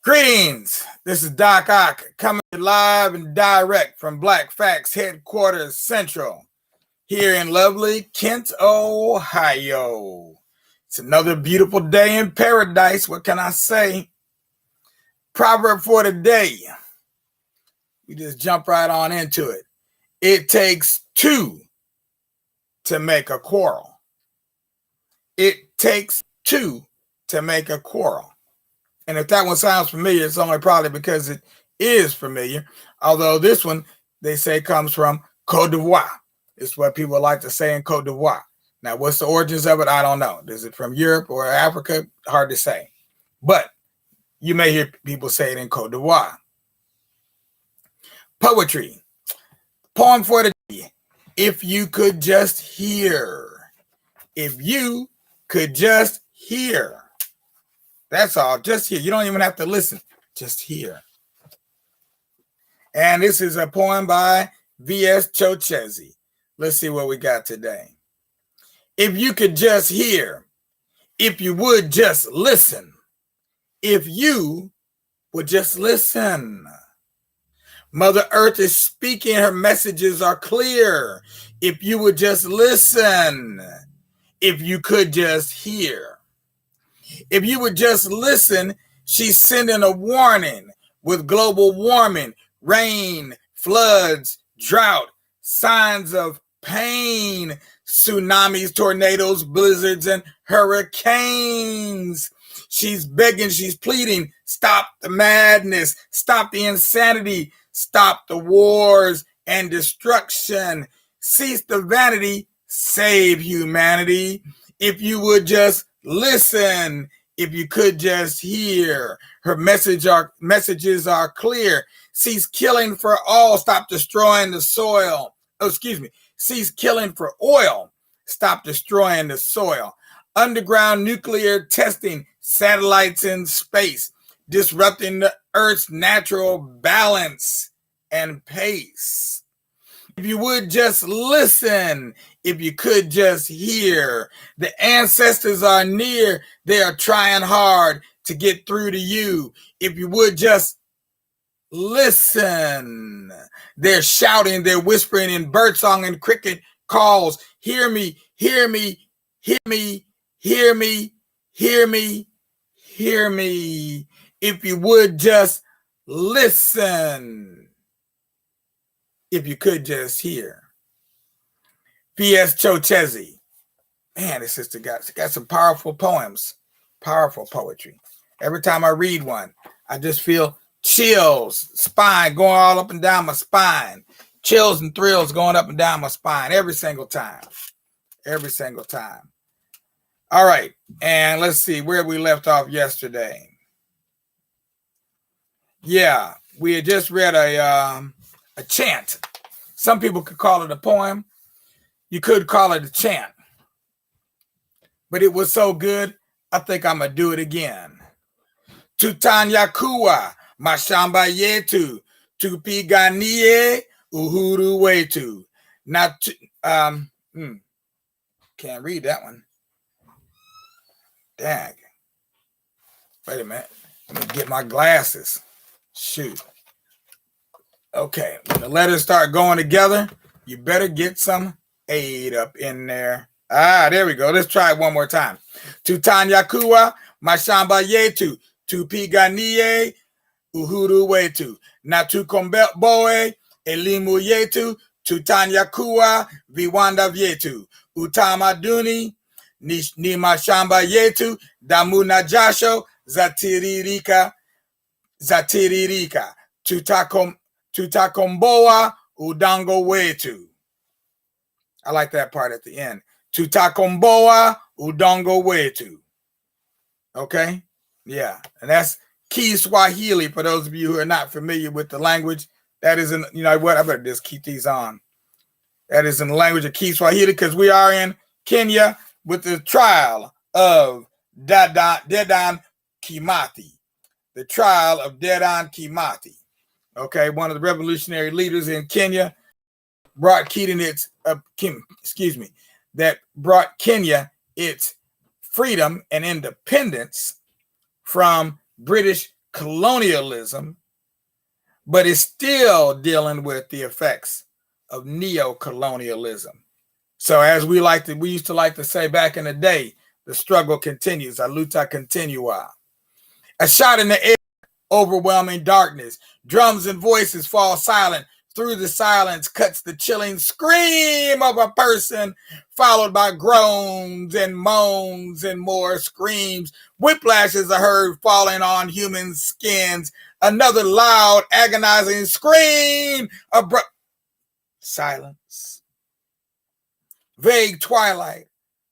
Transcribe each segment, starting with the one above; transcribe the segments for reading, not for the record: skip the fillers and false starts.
Greetings. This is Doc Ock coming live and direct from Black Facts Headquarters Central here in lovely Kent, Ohio. It's another beautiful day in paradise. What can I say? Proverb for the day. We just jump right on into it. It takes two to make a quarrel. It takes two to make a quarrel. And if that one sounds familiar, it's only probably because it is familiar. Although this one, they say, comes from Côte d'Ivoire. It's what people like to say in Côte d'Ivoire. Now, what's the origins of it? I don't know. Is it from Europe or Africa? Hard to say. But you may hear people say it in Côte d'Ivoire. Poetry. Poem for the day. If you could just hear. If you could just hear. That's all. Just hear. You don't even have to listen. Just hear. And this is a poem by V.S. Chochezi. Let's see what we got today. If you could just hear, if you would just listen, if you would just listen. Mother Earth is speaking. Her messages are clear. If you would just listen, if you could just hear. If you would just listen, she's sending a warning with global warming, rain, floods, drought, signs of pain, tsunamis, tornadoes, blizzards, and hurricanes. She's begging, she's pleading, stop the madness, stop the insanity, stop the wars and destruction, cease the vanity, save humanity. If you would just listen, if you could just hear. Her messages are clear. Cease killing for all. Stop destroying the soil. Cease killing for oil. Stop destroying the soil. Underground nuclear testing. Satellites in space. Disrupting the Earth's natural balance and pace. If you would just listen, if you could just hear, the ancestors are near. They are trying hard to get through to you. If you would just listen, they're shouting, they're whispering in birdsong and cricket calls. Hear me, hear me, hear me, hear me, hear me, hear me. If you would just listen. If you could just hear. V.S. Chochezi. Man, this sister got some powerful poems, powerful poetry. Every time I read one, I just feel chills, spine going all up and down my spine. Chills and thrills going up and down my spine every single time. Every single time. All right, and let's see where we left off yesterday. Yeah, we had just read a chant. Some people could call it a poem. You could call it a chant. But it was so good, I think I'm going to do it again. Tutanyakua, mashamba yetu, tupiganie uhuru wetu. Now, can't read that one. Dang. Wait a minute. Let me get my glasses. Shoot. Okay, when the letters start going together, you better get some aid up in there. There we go. Let's try it one more time. Tutanyakua, mashamba yetu, tupiganie uhuru wetu. Na tukomboe elimu yetu, tutanyakua viwanda vyetu. Utamaduni ni mashamba yetu, damu na jasho zatiririka. Tutakomboa udongo wetu. I like that part at the end. Tutakomboa udongo wetu. Okay? Yeah. And that's Kiswahili for those of you who are not familiar with the language. That is in, you know what? I better just keep these on. That is in the language of Kiswahili because we are in Kenya with the trial of Dedan Kimathi. The trial of Dedan Kimathi. Okay, one of the revolutionary leaders in Kenya brought brought Kenya its freedom and independence from British colonialism, but is still dealing with the effects of neo-colonialism. So as we used to like to say back in the day, the struggle continues. A luta continua. A shot in the air, overwhelming darkness. Drums and voices fall silent. Through the silence cuts the chilling scream of a person, followed by groans and moans and more screams. Whiplashes are heard falling on human skins. Another loud, agonizing scream. Silence. Vague twilight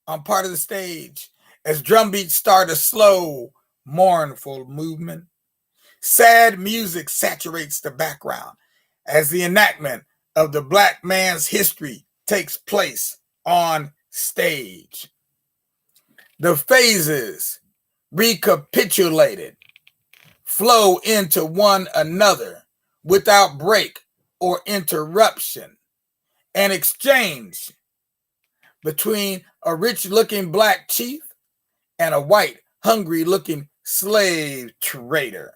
on part of the stage as drum beats start a slow, mournful movement. Sad music saturates the background as the enactment of the Black man's history takes place on stage. The phases, recapitulated, flow into one another without break or interruption. An exchange between a rich-looking Black chief and a white, hungry-looking slave trader.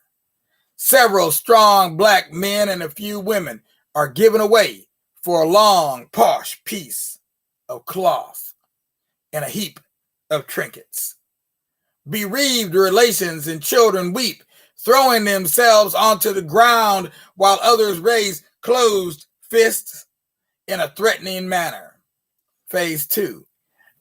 Several strong Black men and a few women are given away for a long, posh piece of cloth and a heap of trinkets. Bereaved relations and children weep, throwing themselves onto the ground while others raise closed fists in a threatening manner. Phase 2.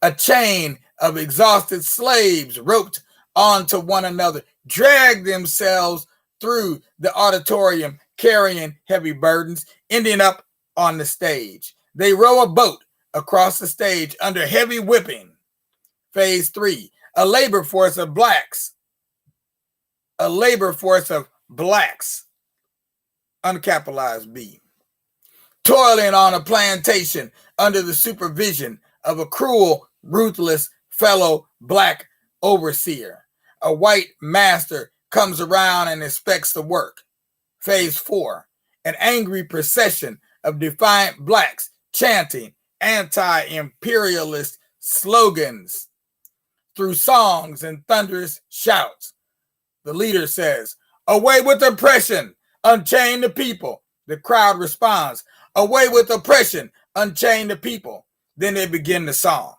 A chain of exhausted slaves roped onto one another drag themselves through the auditorium carrying heavy burdens, ending up on the stage. They row a boat across the stage under heavy whipping. Phase 3. A labor force of blacks, uncapitalized B, toiling on a plantation under the supervision of a cruel, ruthless fellow Black overseer. A white master comes around and inspects the work. Phase 4. An angry procession of defiant Blacks chanting anti-imperialist slogans through songs and thunderous shouts. The leader says, "Away with oppression, unchain the people." The crowd responds, "Away with oppression, unchain the people." Then they begin the song.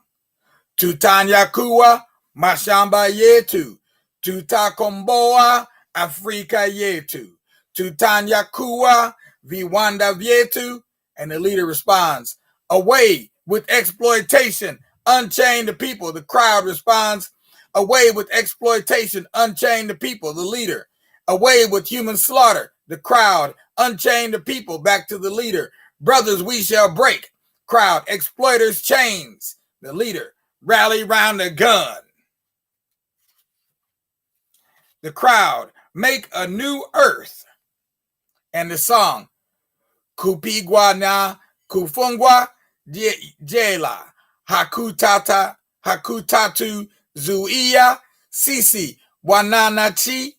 Tutanyakua mashamba yetu, tutakomboa Afrika yetu, tutanyakua viwanda vyetu. And the leader responds, "Away with exploitation, unchain the people." The crowd responds, "Away with exploitation, unchain the people." The leader, "Away with human slaughter." The crowd, "Unchain the people." Back to the leader, "Brothers, we shall break." Crowd, "Exploiters' chains." The leader, "Rally round the gun." The crowd, "Make a new earth." And the song, "Kupigwa na kufungwa jela, hakutatu zuia sisi wananchi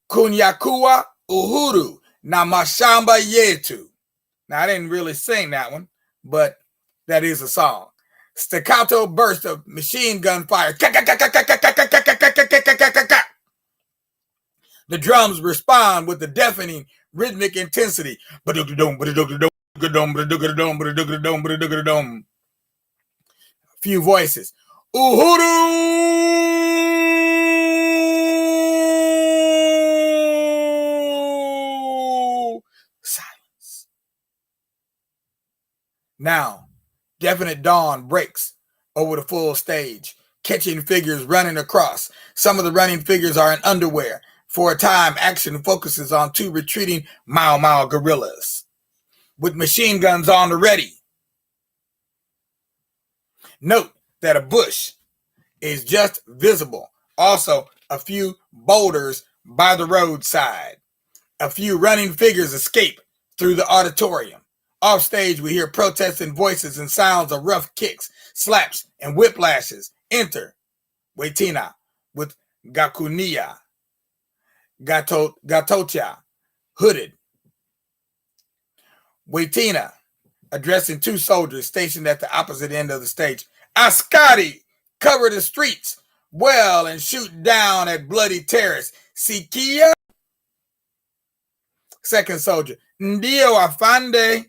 kunyakua uhuru na mashamba yetu." Now, I didn't really sing that one, but that is a song. Staccato burst of machine gun fire. The drums respond with a deafening rhythmic intensity. A few voices. Uhuru! Silence. Now, definite dawn breaks over the full stage, catching figures running across. Some of the running figures are in underwear. For a time, action focuses on two retreating Mau Mau guerrillas with machine guns on the ready. Note that a bush is just visible. Also, a few boulders by the roadside. A few running figures escape through the auditorium. Off stage, we hear protesting voices and sounds of rough kicks, slaps, and whiplashes. Enter Wetina with Gakunia, Gatocha, hooded. Wetina addressing two soldiers stationed at the opposite end of the stage. "Askari, cover the streets well and shoot down at bloody terrace. Sikia Second soldier, Ndio afande.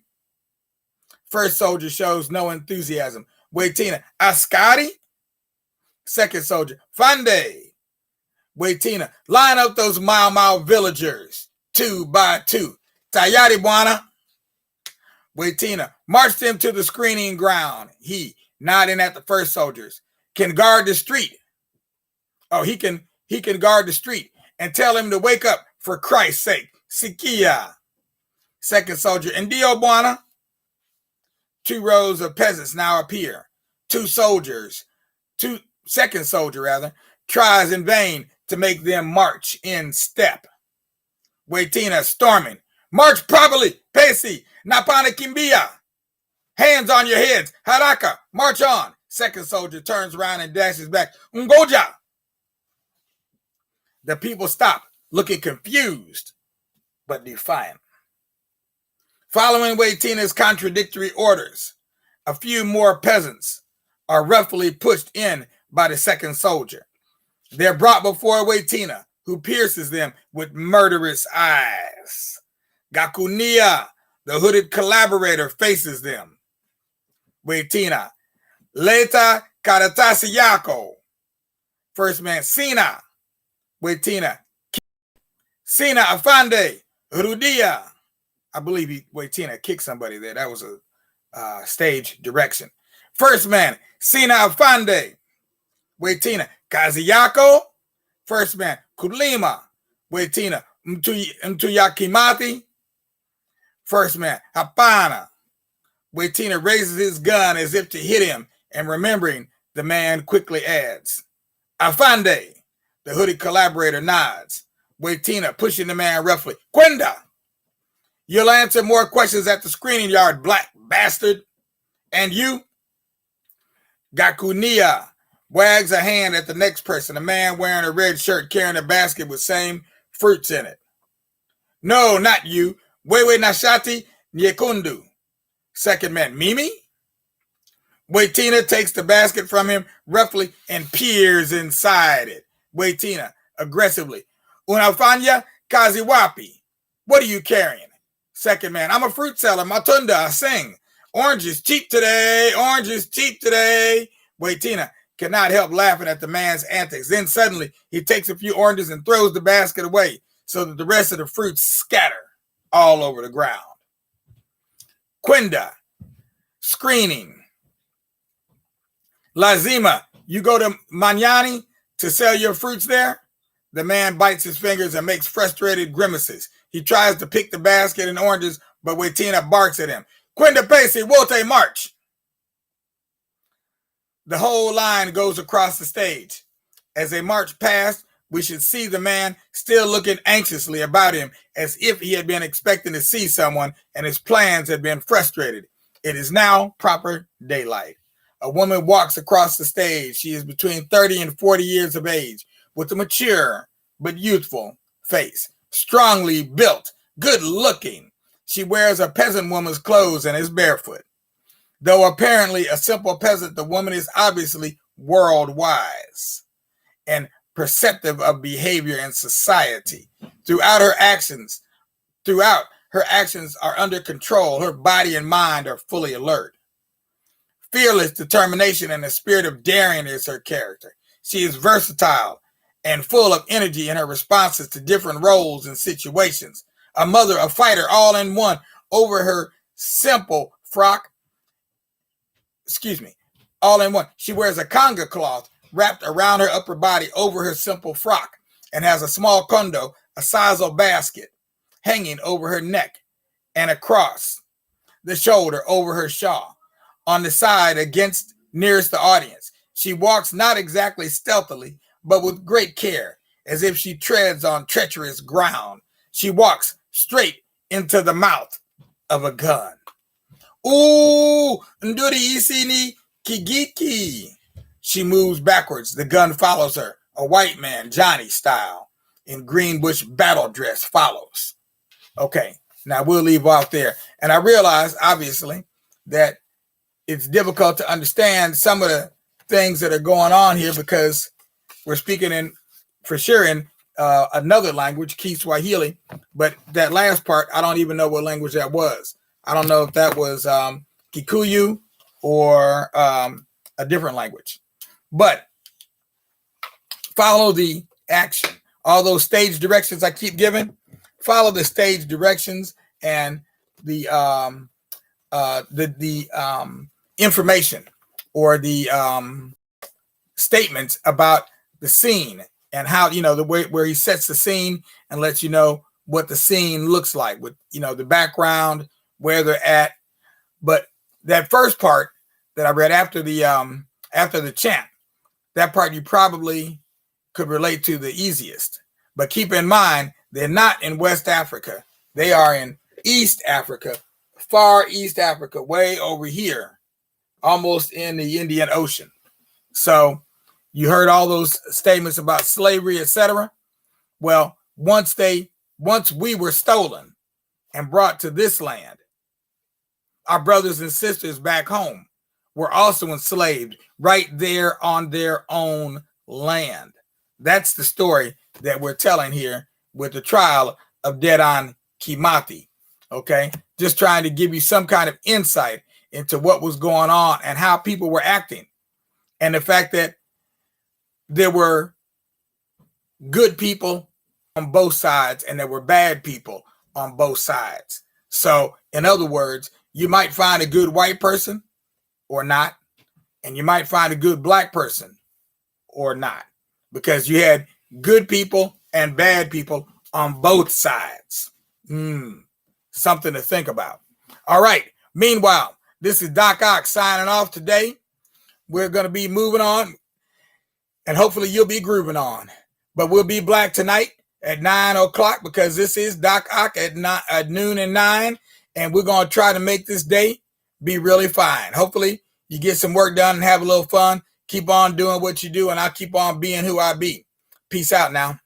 First soldier shows no enthusiasm. Waitina, askari. Second soldier, fande. Waitina, line up those Mau villagers, 2 by 2. Tayari bwana. Waitina, march them to the screening ground. He, nodding at the first soldiers, can guard the street. Oh, he can guard the street and tell him to wake up for Christ's sake. Sikia. Second soldier, Ndio bwana. 2 rows of peasants now appear. Second soldier tries in vain to make them march in step. Waitina storming. March properly, pesi, napana kimbia. Hands on your heads, haraka, march on. Second soldier turns around and dashes back. Ngoja. The people stop, looking confused, but defiant. Following Waitina's contradictory orders, a few more peasants are roughly pushed in by the second soldier. They're brought before Waitina, who pierces them with murderous eyes. Gakunia, the hooded collaborator, faces them. Waitina, Leta karatasi yako. First man, Sina. Waitina, Sina afande, Rudia. I believe Waitina kicked somebody there. That was a stage direction. First man, Sina afande. Waitina, Kaziyako. First man, Kulima. Waitina, Mtuyakimathi. First man, Hapana. Waitina raises his gun as if to hit him, and remembering, the man quickly adds, Afande. The hooded collaborator nods. Waitina pushing the man roughly. Kwenda. You'll answer more questions at the screening yard, black bastard. And you? Gakunia wags a hand at the next person, a man wearing a red shirt carrying a basket with same fruits in it. No, not you. Wewe nashati nyekundu. Second man, Mimi? Waitina takes the basket from him roughly and peers inside it. Waitina, aggressively. Unafanya kazi wapi? What are you carrying? Second man, I'm a fruit seller. Matunda, I sing. Orange is cheap today. Orange is cheap today. Waitina cannot help laughing at the man's antics. Then suddenly he takes a few oranges and throws the basket away so that the rest of the fruits scatter all over the ground. Kwenda, screening. Lazima, you go to Manyani to sell your fruits there? The man bites his fingers and makes frustrated grimaces. He tries to pick the basket and oranges, but Waitina barks at him. Kwenda pesi wote march. The whole line goes across the stage. As they march past, we should see the man still looking anxiously about him as if he had been expecting to see someone and his plans had been frustrated. It is now proper daylight. A woman walks across the stage. She is between 30 and 40 years of age with a mature but youthful face, strongly built, good looking. She wears a peasant woman's clothes and is barefoot. Though apparently a simple peasant, the woman is obviously world wise and perceptive of behavior in society. Throughout her actions are under control. Her body and mind are fully alert. Fearless determination and a spirit of daring is her character. She is versatile and full of energy in her responses to different roles and situations. A mother, a fighter, all in one. Over her simple frock, all in one. She wears a kanga cloth wrapped around her upper body over her simple frock and has a small kondo, a sisal basket, hanging over her neck and across the shoulder over her shawl. On the side against nearest the audience. She walks not exactly stealthily, but with great care, as if she treads on treacherous ground. She walks straight into the mouth of a gun. Ooh, nduri isini kigiki. She moves backwards. The gun follows her. A white man, Johnny style, in Greenbush battle dress follows. Okay, now we'll leave off there. And I realize, obviously, that it's difficult to understand some of the things that are going on here because we're speaking in another language, Kiswahili, but that last part, I don't even know what language that was. I don't know if that was Kikuyu or a different language. But follow the action. All those stage directions I keep giving, follow the stage directions and the information or the statements about the scene and how, the way where he sets the scene and lets you know what the scene looks like with, the background, where they're at. But that first part that I read after the chant, that part you probably could relate to the easiest. But keep in mind, they're not in West Africa. They are in East Africa, far East Africa, way over here, almost in the Indian Ocean. So you heard all those statements about slavery, etc. Well, once we were stolen and brought to this land, our brothers and sisters back home were also enslaved right there on their own land. That's the story that we're telling here with the trial of Dedan Kimathi. Okay, just trying to give you some kind of insight into what was going on and how people were acting, and the fact that there were good people on both sides and there were bad people on both sides. So, in other words, you might find a good white person or not, and you might find a good black person or not, because you had good people and bad people on both sides. Something to think about. All right. Meanwhile, this is Doc Ock signing off today. We're going to be moving on, and hopefully you'll be grooving on. But we'll be black tonight at 9 o'clock because this is Doc Ock at noon and 9, and we're going to try to make this day be really fine. Hopefully you get some work done and have a little fun. Keep on doing what you do, and I'll keep on being who I be. Peace out now.